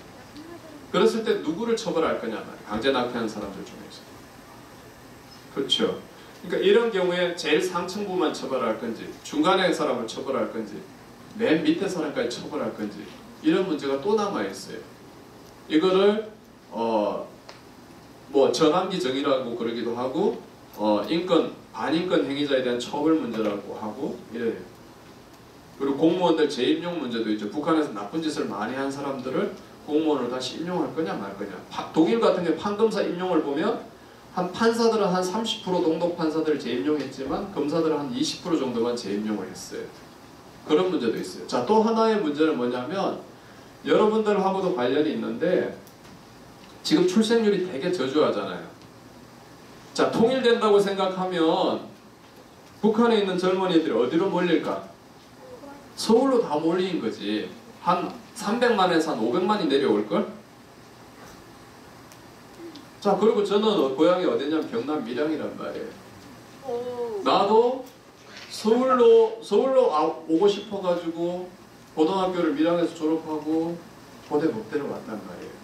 Speaker 6: 그랬을 때 누구를 처벌할 거냐 말이에요. 강제 낙태하는 사람들 중에서. 그렇죠. 그러니까 이런 경우에 제일 상층부만 처벌할 건지 중간에 사람을 처벌할 건지 맨 밑에 사람까지 처벌할 건지 이런 문제가 또 남아있어요. 이거를 뭐 전환기 정의라고 그러기도 하고 반인권 행위자에 대한 처벌 문제라고 하고 이래요. 그리고 공무원들 재임용 문제도 있죠. 북한에서 나쁜 짓을 많이 한 사람들을 공무원으로 다시 임용할 거냐 말 거냐. 독일 같은 경우 판검사 임용을 보면 한 판사들은 한 30% 동독 판사들을 재임용했지만 검사들은 한 20% 정도만 재임용을 했어요. 그런 문제도 있어요. 자, 또 하나의 문제는 뭐냐면 여러분들하고도 관련이 있는데 지금 출생률이 되게 저조하잖아요. 자, 통일된다고 생각하면 북한에 있는 젊은이들이 어디로 몰릴까? 서울로 다 몰리는 거지. 한 300만에서 한 500만이 내려올걸? 자, 그리고 저는 고향이 어디냐면 경남 밀양이란 말이에요. 나도 서울로 오고 싶어가지고 고등학교를 밀양에서 졸업하고 고대 법대로 왔단 말이에요.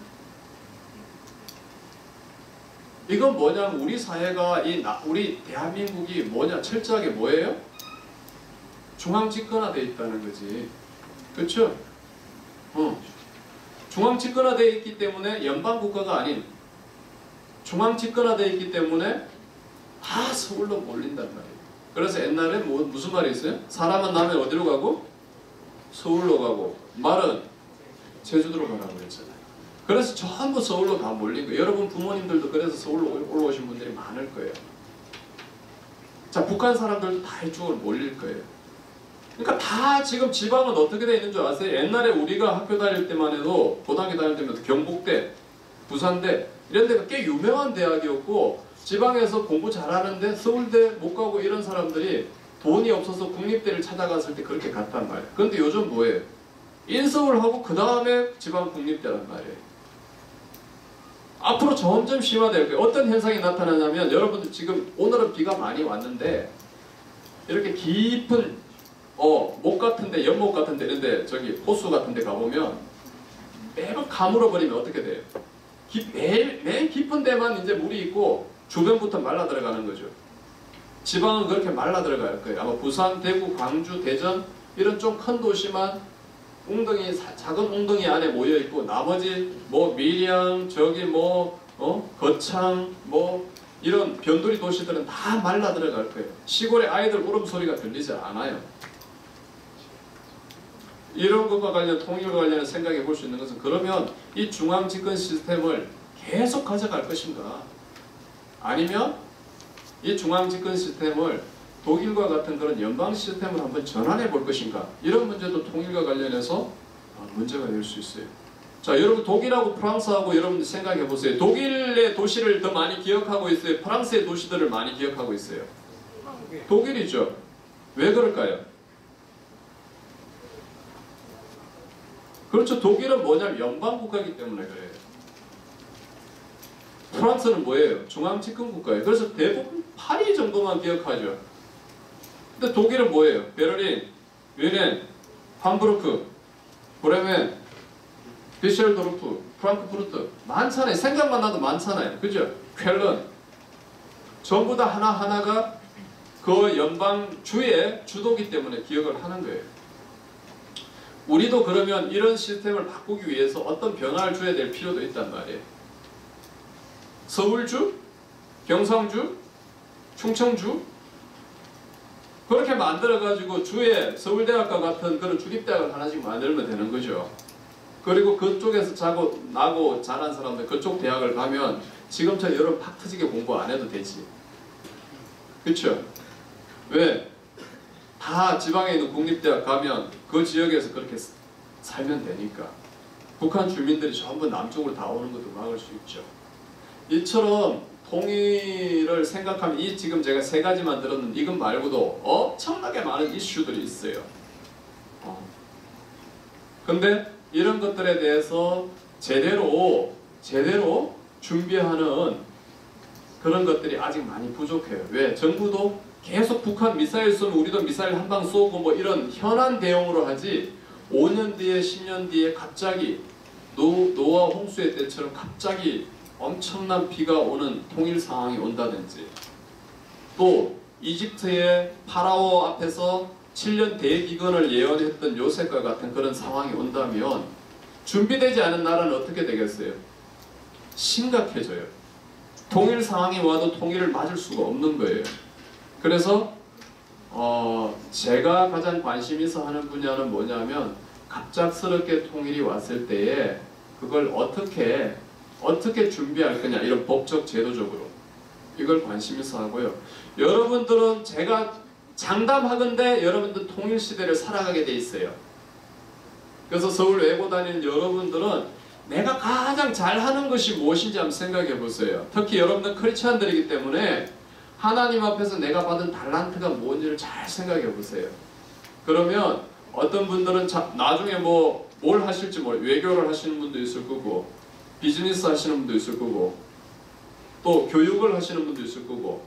Speaker 6: 이건 뭐냐면 우리 사회가 우리 대한민국이 뭐냐 철저하게 뭐예요? 중앙 집권화되어 있다는 거지. 그렇죠? 중앙 집권화되어 있기 때문에 연방 국가가 아닌 중앙 집권화되어 있기 때문에 다 서울로 몰린단 말이에요. 그래서 옛날에 무슨 말이 있어요? 사람은 나면 어디로 가고? 서울로 가고 말은 제주도로 가라고 그랬잖아요. 그래서 전부 서울로 다 몰린 거예요. 여러분 부모님들도 그래서 서울로 올라오신 분들이 많을 거예요. 자, 북한 사람들도 다 이쪽으로 몰릴 거예요. 그러니까 다 지금 지방은 어떻게 돼 있는 줄 아세요? 옛날에 우리가 학교 다닐 때만 해도, 고등학교 다닐 때만 해도 경북대, 부산대 이런 데가 꽤 유명한 대학이었고, 지방에서 공부 잘하는데 서울대 못 가고 이런 사람들이 돈이 없어서 국립대를 찾아갔을 때 그렇게 갔단 말이에요. 그런데 요즘 뭐예요? 인서울하고 그 다음에 지방 국립대란 말이에요. 앞으로 점점 심화될 거예요. 어떤 현상이 나타나냐면, 여러분들 지금 오늘은 비가 많이 왔는데 이렇게 깊은 목 같은데, 연못 같은데, 이런데 저기 호수 같은데 가보면 매번 가물어 버리면 어떻게 돼요? 맨 깊은 데만 이제 물이 있고 주변부터 말라 들어가는 거죠. 지방은 그렇게 말라 들어갈 거예요. 아마 부산, 대구, 광주, 대전 이런 좀 큰 도시만 웅덩이, 작은 웅덩이 안에 모여 있고, 나머지 뭐 밀양, 저기 뭐 거창, 뭐 이런 변두리 도시들은 다 말라 들어갈 거예요. 시골의 아이들 울음소리가 들리지 않아요. 이런 것과 관련, 통일과 관련해 생각해 볼 수 있는 것은, 그러면 이 중앙 집권 시스템을 계속 가져갈 것인가, 아니면 이 중앙 집권 시스템을 독일과 같은 그런 연방 시스템을 한번 전환해 볼 것인가, 이런 문제도 통일과 관련해서 문제가 될 수 있어요. 자, 여러분 독일하고 프랑스하고 여러분들 생각해 보세요. 독일의 도시를 더 많이 기억하고 있어요? 프랑스의 도시들을 많이 기억하고 있어요? 독일이죠. 왜 그럴까요? 그렇죠. 독일은 뭐냐면 연방국가이기 때문에 그래요. 프랑스는 뭐예요? 중앙집권국가예요. 그래서 대부분 파리 정도만 기억하죠. 근데 독일은 뭐예요? 베를린, 뮌헨, 함부르크, 브레멘, 디셀도르프, 프랑크푸르트, 많잖아요. 생각만 나도 많잖아요. 그죠? 쾰른, 전부 다 하나하나가 그 연방주의 주도기 때문에 기억을 하는 거예요. 우리도 그러면 이런 시스템을 바꾸기 위해서 어떤 변화를 줘야 될 필요도 있단 말이에요. 서울주, 경상주, 충청주 그렇게 만들어가지고 주에 서울대학과 같은 그런 주립대학을 하나씩 만들면 되는 거죠. 그리고 그쪽에서 나고 자란 사람들 그쪽 대학을 가면 지금처럼 여러분 팍 터지게 공부 안 해도 되지. 그렇죠? 왜? 다 지방에 있는 국립대학 가면 그 지역에서 그렇게 살면 되니까. 북한 주민들이 전부 남쪽으로 다 오는 것도 막을 수 있죠. 이처럼 통일을 생각하면 이 지금 제가 세 가지만 들었는데 이것 말고도 엄청나게 많은 이슈들이 있어요. 근데 이런 것들에 대해서 제대로 준비하는 그런 것들이 아직 많이 부족해요. 왜? 정부도 계속 북한 미사일 쏘면 우리도 미사일 한 방 쏘고 뭐 이런 현안 대응으로 하지, 5년 뒤에 10년 뒤에 갑자기 노아 홍수의 때처럼 갑자기 엄청난 비가 오는 통일 상황이 온다든지, 또 이집트의 파라오 앞에서 7년 대기근을 예언했던 요셉과 같은 그런 상황이 온다면 준비되지 않은 나라는 어떻게 되겠어요? 심각해져요. 통일 상황이 와도 통일을 맞을 수가 없는 거예요. 그래서 제가 가장 관심 있어 하는 분야는 뭐냐면, 갑작스럽게 통일이 왔을 때에 그걸 어떻게 준비할 거냐, 이런 법적 제도적으로 이걸 관심 있어 하고요. 여러분들은 제가 장담하건대 여러분들 통일시대를 살아가게 돼 있어요. 그래서 서울 외고 다니는 여러분들은 내가 가장 잘하는 것이 무엇인지 한번 생각해 보세요. 특히 여러분들 크리스찬들이기 때문에 하나님 앞에서 내가 받은 달란트가 뭔지를 잘 생각해 보세요. 그러면 어떤 분들은 나중에 뭘 하실지 외교를 하시는 분도 있을 거고, 비즈니스 하시는 분도 있을 거고, 또 교육을 하시는 분도 있을 거고,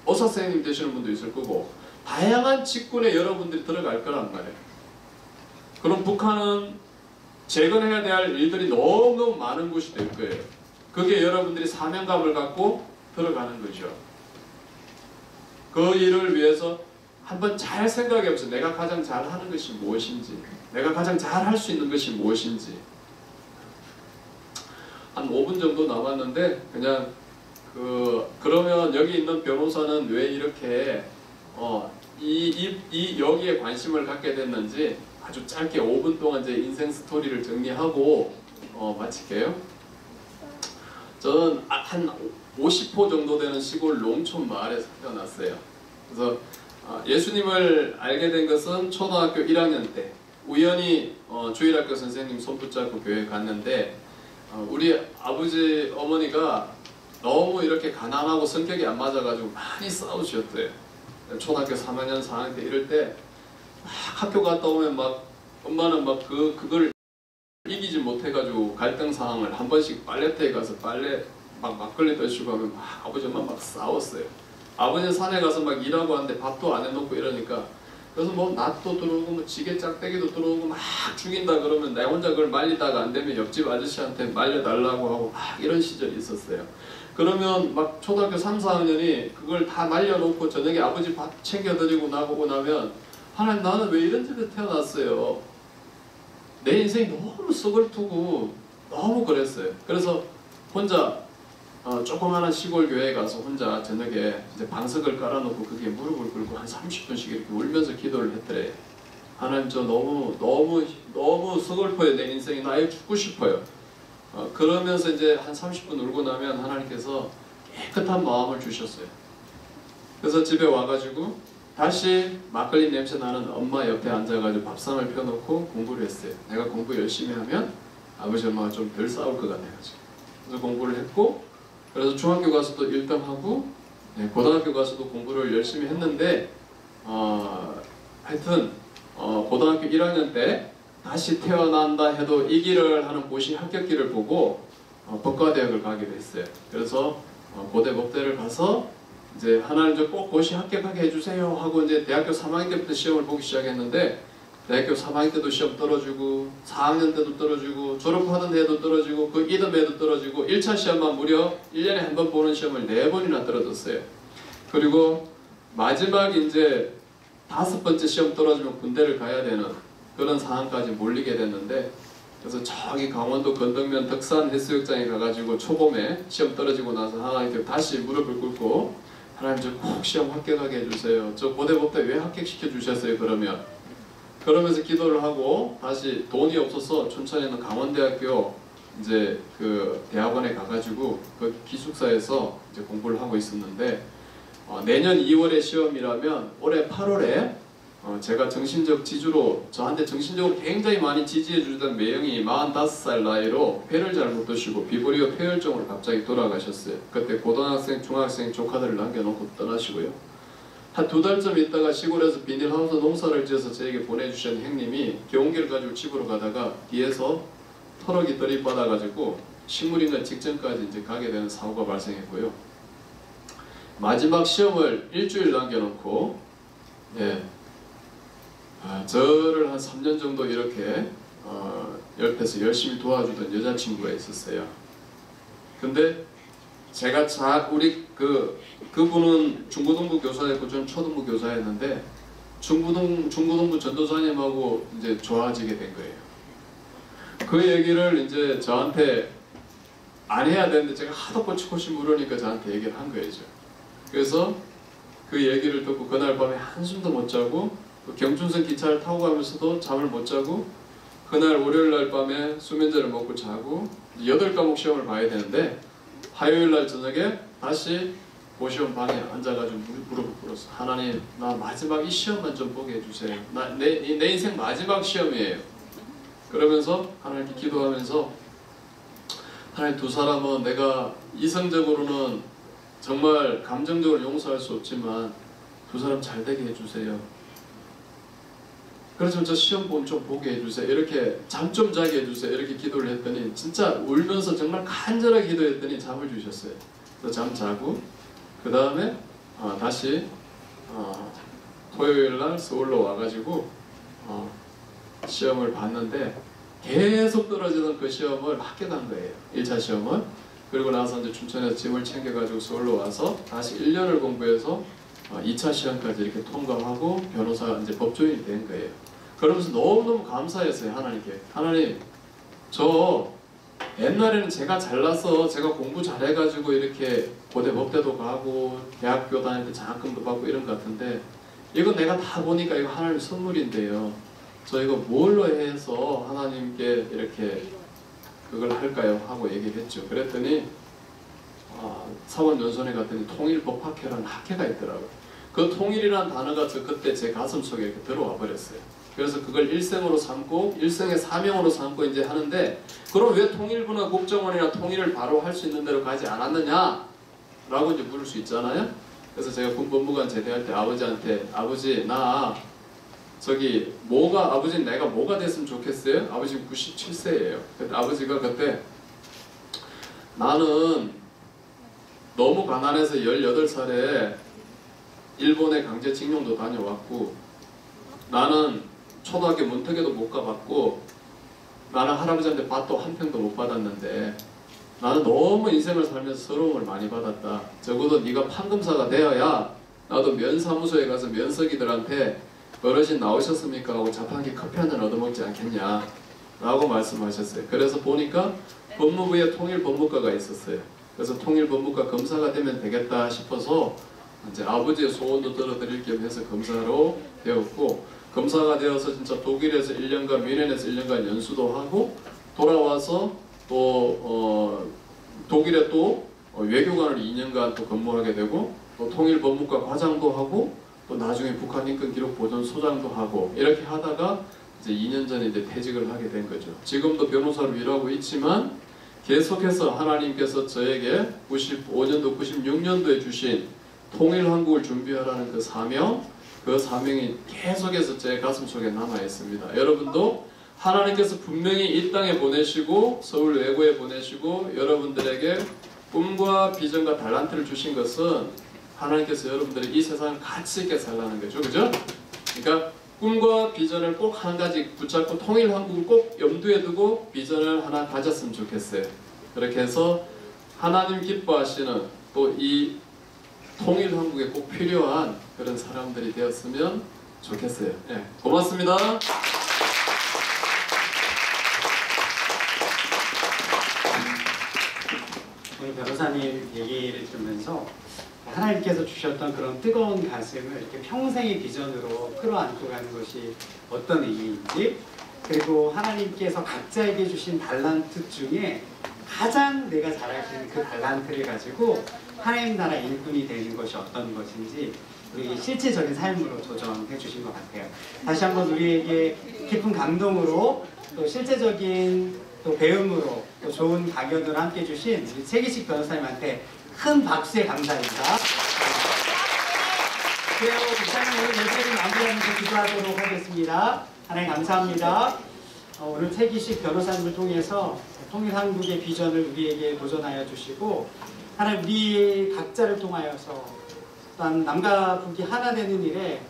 Speaker 6: 의사 선생님 되시는 분도 있을 거고, 다양한 직군에 여러분들이 들어갈 거란 말이에요. 그럼 북한은 재건해야 될 일들이 너무 많은 곳이 될 거예요. 그게 여러분들이 사명감을 갖고 들어가는 거죠. 그 일을 위해서 한번 잘 생각해 보세요. 내가 가장 잘하는 것이 무엇인지, 내가 가장 잘할 수 있는 것이 무엇인지. 한 5분 정도 남았는데 그냥 그러면 여기 있는 변호사는 왜 이렇게 여기에 관심을 갖게 됐는지 아주 짧게 5분 동안 제 인생 스토리를 정리하고 마칠게요. 저는 한 50호 정도 되는 시골 농촌 마을에서 태어났어요. 그래서 예수님을 알게 된 것은 초등학교 1학년 때 우연히 주일학교 선생님 손 붙잡고 교회에 갔는데 우리 아버지 어머니가 너무 이렇게 가난하고 성격이 안 맞아가지고 많이 싸우셨대요. 초등학교 3학년 4학년 때 이럴 때 막 학교 갔다 오면 막 엄마는 막 그걸 이기지 못해가지고 갈등 상황을 한 번씩 빨래터에 가서 빨래 막 막걸리 드시고 하면 막 아버지 엄마 막 싸웠어요. 아버지는 산에 가서 막 일하고 하는데 밥도 안 해놓고 이러니까 그래서 뭐 낫도 들어오고 뭐 지게 짝대기도 들어오고 막 죽인다 그러면 내 혼자 그걸 말리다가 안 되면 옆집 아저씨한테 말려달라고 하고 막 이런 시절이 있었어요. 그러면 막 초등학교 3, 4학년이 그걸 다 말려놓고 저녁에 아버지 밥 챙겨드리고 나보고 나면 하나님 나는 왜 이런 집에 태어났어요. 내 인생이 너무 썩을투고 너무 그랬어요. 그래서 혼자 조그마한 시골 교회에 가서 혼자 저녁에 이제 방석을 깔아놓고 그게 무릎을 꿇고 한 30분씩 이렇게 울면서 기도를 했더래. 하나님 저 너무 서글퍼요. 내 인생이 나 아예 죽고 싶어요. 그러면서 이제 한 30분 울고 나면 하나님께서 깨끗한 마음을 주셨어요. 그래서 집에 와가지고 다시 막걸리 냄새 나는 엄마 옆에 앉아가지고 밥상을 펴놓고 공부를 했어요. 내가 공부 열심히 하면 아버지 엄마가 좀 덜 싸울 것 같아가지고. 그래서 공부를 했고 그래서 중학교 가서도 1등하고 고등학교 가서도 공부를 열심히 했는데 하여튼 고등학교 1학년 때 다시 태어난다 해도 이 길을 하는 고시 합격기를 보고 법과대학을 가게 됐어요. 그래서 고대 법대를 가서 이제 하나님 저 꼭 고시 합격하게 해주세요 하고 이제 대학교 3학년 때부터 시험을 보기 시작했는데 대학교 3학년 때도 시험 떨어지고 4학년 때도 떨어지고 졸업하던 해도 떨어지고 그 이듬 해도 떨어지고 1차 시험만 무려 1년에 한 번 보는 시험을 4번이나 떨어졌어요. 그리고 마지막 이제 5번째 시험 떨어지면 군대를 가야 되는 그런 상황까지 몰리게 됐는데 그래서 저기 강원도 건덕면 덕산 해수욕장에 가가지고 초봄에 시험 떨어지고 나서 하나님께 다시 무릎을 꿇고 하나님 저 꼭 시험 합격하게 해주세요. 저 고대법대 왜 합격시켜 주셨어요 그러면? 그러면서 기도를 하고 다시 돈이 없어서 춘천에 있는 강원대학교 이제 그 대학원에 가가지고 그 기숙사에서 이제 공부를 하고 있었는데 내년 2월에 시험이라면 올해 8월에 제가 정신적 지주로 저한테 정신적으로 굉장히 많이 지지해 주던 매형이 45살 나이로 폐를 잘못 드시고 비브리오 폐혈증으로 갑자기 돌아가셨어요. 그때 고등학생, 중학생 조카들을 남겨놓고 떠나시고요. 한 2달쯤 있다가 시골에서 비닐하우스 농사를 지어서 저에게 보내주신 형님이 경운기를 가지고 집으로 가다가 뒤에서 터럭이 들이받아가지고 식물 인간 직전까지 이제 가게 되는 사고가 발생했고요. 마지막 시험을 일주일 남겨놓고 저를 한 3년 정도 이렇게 옆에서 열심히 도와주던 여자친구가 있었어요. 근데 제가 그분은 중고등부 교사였고 저는 초등부 교사였는데 중고등부 전도사님하고 이제 좋아지게 된 거예요. 그 얘기를 이제 저한테 안 해야 되는데 제가 하도 꼬치꼬치 물으니까 저한테 얘기를 한 거예요. 그래서 그 얘기를 듣고 그날 밤에 한숨도 못 자고 경춘선 기차를 타고 가면서도 잠을 못 자고 그날 월요일날 밤에 수면제를 먹고 자고 8과목 시험을 봐야 되는데 화요일날 저녁에 다시 고시원 방에 앉아가지고 무릎을 꿇었어. 하나님 나 마지막 이 시험만 좀 보게 해주세요. 내 인생 마지막 시험이에요. 그러면서 하나님께 기도하면서 하나님 두 사람은 내가 이성적으로는 정말 감정적으로 용서할 수 없지만 두 사람 잘 되게 해주세요. 그래서 저 시험 좀 보게 해주세요. 이렇게 잠 좀 자게 해주세요. 이렇게 기도를 했더니 진짜 울면서 정말 간절하게 기도했더니 잠을 주셨어요. 그래서 잠 자고 그 다음에 다시 토요일날 서울로 와가지고 시험을 봤는데 계속 떨어지던 그 시험을 합격한 거예요. 1차 시험을. 그리고 나서 이제 춘천에서 짐을 챙겨가지고 서울로 와서 다시 1년을 공부해서 2차 시험까지 이렇게 통과하고 변호사 이제 법조인이 된 거예요. 그러면서 너무너무 감사했어요. 하나님께. 하나님 저 옛날에는 제가 잘나서 제가 공부 잘해가지고 이렇게 고대 법대도 가고 대학교 다닐 때 장학금도 받고 이런 것 같은데 이건 내가 다 보니까 이거 하나님 선물인데요. 저 이거 뭘로 해서 하나님께 이렇게 그걸 할까요? 하고 얘기를 했죠. 그랬더니 사원연수원에 갔더니 통일법학회라는 학회가 있더라고요. 그 통일이라는 단어가 그때 제 가슴 속에 이렇게 들어와 버렸어요. 그래서 그걸 일생으로 삼고 일생의 사명으로 삼고 이제 하는데, 그럼 왜 통일부나 국정원이나 통일을 바로 할 수 있는 대로 가지 않았느냐? 라고 이제 물을 수 있잖아요. 그래서 제가 군법무관 제대할 때 아버지한테, 아버지 나 저기 아버지 내가 뭐가 됐으면 좋겠어요? 아버지 97세예요. 그때 아버지가 그때 나는 너무 가난해서 18살에 일본에 강제징용도 다녀왔고, 나는 초등학교 문턱에도 못 가봤고, 나는 할아버지한테 밭도 한 평도 못 받았는데 나는 너무 인생을 살면서 서러움을 많이 받았다. 적어도 네가 판검사가 되어야 나도 면사무소에 가서 면석이들한테 어르신 나오셨습니까? 하고 자판기 커피 한잔 얻어먹지 않겠냐 라고 말씀하셨어요. 그래서 보니까 법무부에 통일법무과가 있었어요. 그래서 통일법무과 검사가 되면 되겠다 싶어서 이제 아버지의 소원도 들어드릴 겸 해서 검사로 되었고, 검사가 되어서 진짜 독일에서 1년간, 뮌헨에서 1년간 연수도 하고 돌아와서 또 독일에 또 외교관을 2년간 또 근무하게 되고, 또 통일법무과 과장도 하고, 또 나중에 북한인권기록보존소장도 하고, 이렇게 하다가 이제 2년 전에 이제 퇴직을 하게 된 거죠. 지금도 변호사로 일하고 있지만 계속해서 하나님께서 저에게 95년도, 96년도에 주신 통일한국을 준비하라는 그 사명, 그 사명이 계속해서 제 가슴속에 남아 있습니다. 여러분도 하나님께서 분명히 이 땅에 보내시고 서울 외고에 보내시고 여러분들에게 꿈과 비전과 달란트를 주신 것은 하나님께서 여러분들이 이 세상을 가치 있게 살라는 거죠. 그죠? 그러니까 꿈과 비전을 꼭 한 가지 붙잡고 통일한국을 꼭 염두에 두고 비전을 하나 가졌으면 좋겠어요. 그렇게 해서 하나님 기뻐하시는 또 이 통일한국에 꼭 필요한 그런 사람들이 되었으면 좋겠어요. 네, 고맙습니다.
Speaker 5: 오늘 변호사님 얘기를 들으면서 하나님께서 주셨던 그런 뜨거운 가슴을 이렇게 평생의 비전으로 끌어안고 가는 것이 어떤 의미인지, 그리고 하나님께서 각자에게 주신 달란트 중에 가장 내가 잘할 수 있는 그 달란트를 가지고 하나님 나라 일꾼이 되는 것이 어떤 것인지 우리 실제적인 삶으로 도전해 주신 것 같아요. 다시 한번 우리에게 깊은 감동으로 또 실제적인 또 배움으로 또 좋은 강연을 함께 해주신 우리 최기식 변호사님한테 큰 박수에 감사합니다. 그래요, 목사님 오늘 예배를 마무리하면서 기도하도록 하겠습니다. 하나님 감사합니다. 오늘 최기식 변호사님을 통해서 통일한국의 비전을 우리에게 도전하여 주시고, 하나님 우리 각자를 통하여서 또한 남과 북이 하나 되는 일에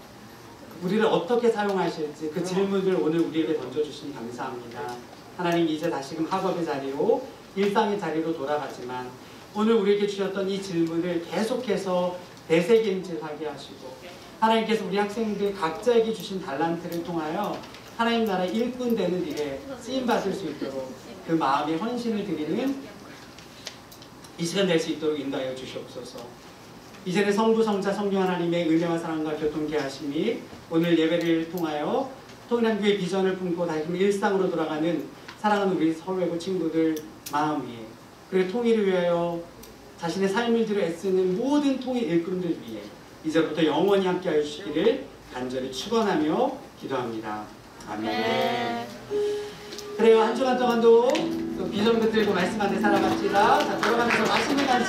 Speaker 5: 우리를 어떻게 사용하실지 그 질문을 오늘 우리에게 던져주시니 감사합니다. 하나님 이제 다시금 학업의 자리로 일상의 자리로 돌아가지만 오늘 우리에게 주셨던 이 질문을 계속해서 되새김질하게 하시고, 하나님께서 우리 학생들 각자에게 주신 달란트를 통하여 하나님 나라 일꾼 되는 일에 쓰임받을 수 있도록 그 마음의 헌신을 드리는 이 시간 될 수 있도록 인도하여 주시옵소서. 이제는 성부, 성자, 성령 하나님의 은혜와 사랑과 교통케 하심이 오늘 예배를 통하여 통일한국의 비전을 품고 다시 일상으로 돌아가는 사랑하는 우리 서울외고 친구들 마음 위에, 그리고 통일을 위하여 자신의 삶을 들여 애쓰는 모든 통일 일꾼들 위해 이제부터 영원히 함께하여 주시기를 간절히 축원하며 기도합니다. 아멘. 그래요, 한 주간 동안도 비전 붙들고 말씀 안에 살아갑시다. 자, 돌아가면서 맛있는 간식